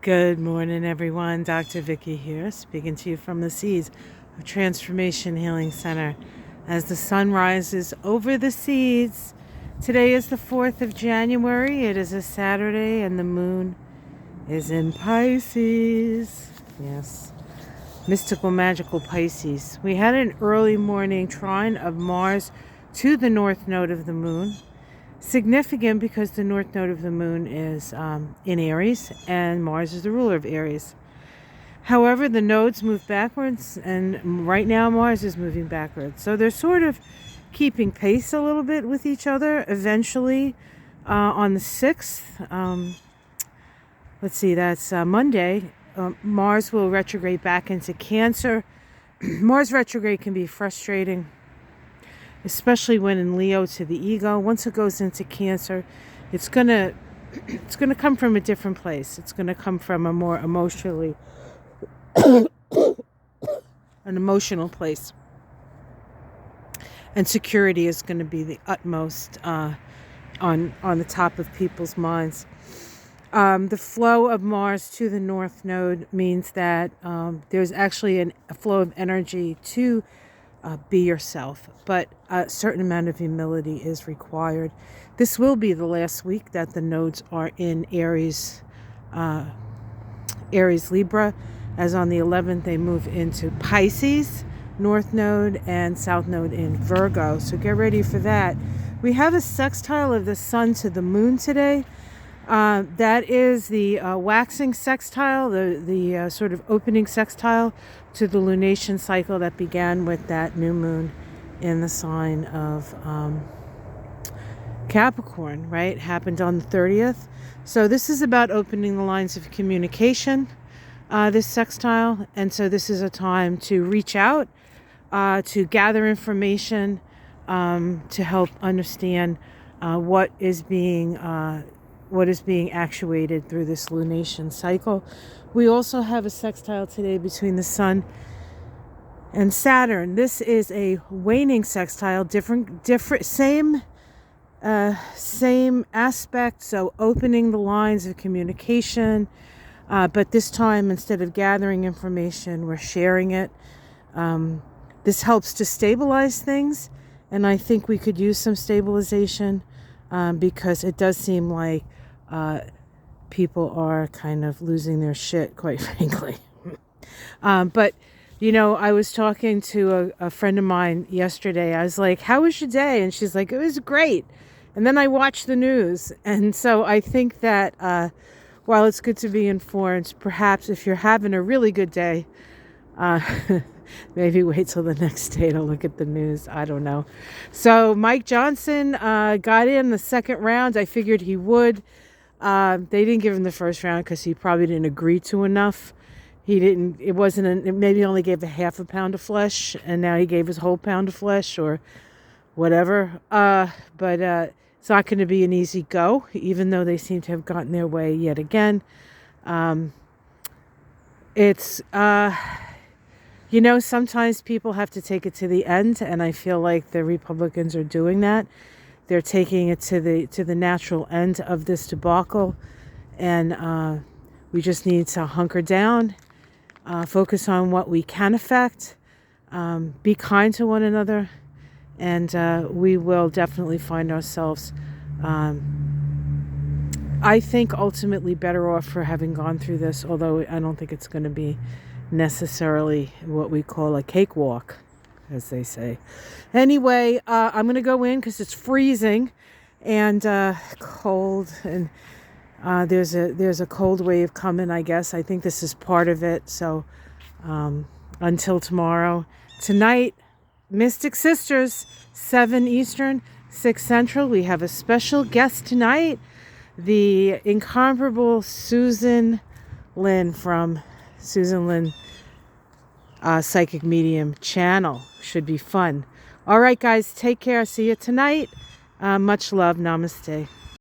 Good morning, everyone. Dr. Vicky here, speaking to you from the seas of Transformation Healing Center. As the sun rises over the seas, today is the 4th of January. It is a Saturday, and the moon is in Pisces. Yes, mystical, magical Pisces. We had an early morning trine of Mars to the north node of the moon. Significant because the north node of the moon is in Aries, and Mars is the ruler of Aries. However, the nodes move backwards, and right now Mars is moving backwards. So they're sort of keeping pace a little bit with each other. Eventually, on the 6th, let's see, that's Monday, Mars will retrograde back into Cancer. Mars retrograde can be frustrating, especially when in Leo to the ego. Once it goes into Cancer, it's gonna come from a different place. It's gonna come from a more emotional place, and security is going to be the utmost on the top of people's minds. The flow of Mars to the north node means that there's actually a flow of energy to be yourself, but a certain amount of humility is required. This will be the last week that the nodes are in Aries Libra, as on the 11th they move into Pisces, north node, and south node in Virgo. So get ready for that. We have a sextile of the sun to the moon today. That is the waxing sextile, the sort of opening sextile to the lunation cycle that began with that new moon in the sign of Capricorn, right? Happened on the 30th. So this is about opening the lines of communication, this sextile. And so this is a time to reach out, to gather information, to help understand what is being actuated through this lunation cycle. We also have a sextile today between the Sun and Saturn. This is a waning sextile, different, same aspect. So opening the lines of communication, but this time instead of gathering information, we're sharing it. This helps to stabilize things, and I think we could use some stabilization because it does seem like people are kind of losing their shit, quite frankly. But, I was talking to a friend of mine yesterday. I was like, how was your day? And she's like, it was great. And then I watched the news. And so I think that while it's good to be informed, perhaps if you're having a really good day, maybe wait till the next day to look at the news. I don't know. So Mike Johnson got in the second round. I figured he would. They didn't give him the first round because he probably didn't agree to enough. Maybe only gave a half a pound of flesh, and now he gave his whole pound of flesh or whatever. But it's not going to be an easy go, even though they seem to have gotten their way yet again. Sometimes people have to take it to the end, and I feel like the Republicans are doing that. They're taking it to the natural end of this debacle, and we just need to hunker down, focus on what we can affect, be kind to one another, and we will definitely find ourselves, I think, ultimately better off for having gone through this, although I don't think it's going to be necessarily what we call a cakewalk, as they say. Anyway, I'm going to go in because it's freezing and cold, and there's a cold wave coming, I guess. I think this is part of it. So until tomorrow. Tonight, Mystic Sisters, 7 Eastern, 6 Central. We have a special guest tonight, the incomparable Susan Lynn from Susan Lynn Psychic Medium channel. Should be fun. All right, guys, take care. See you tonight. Much love. Namaste.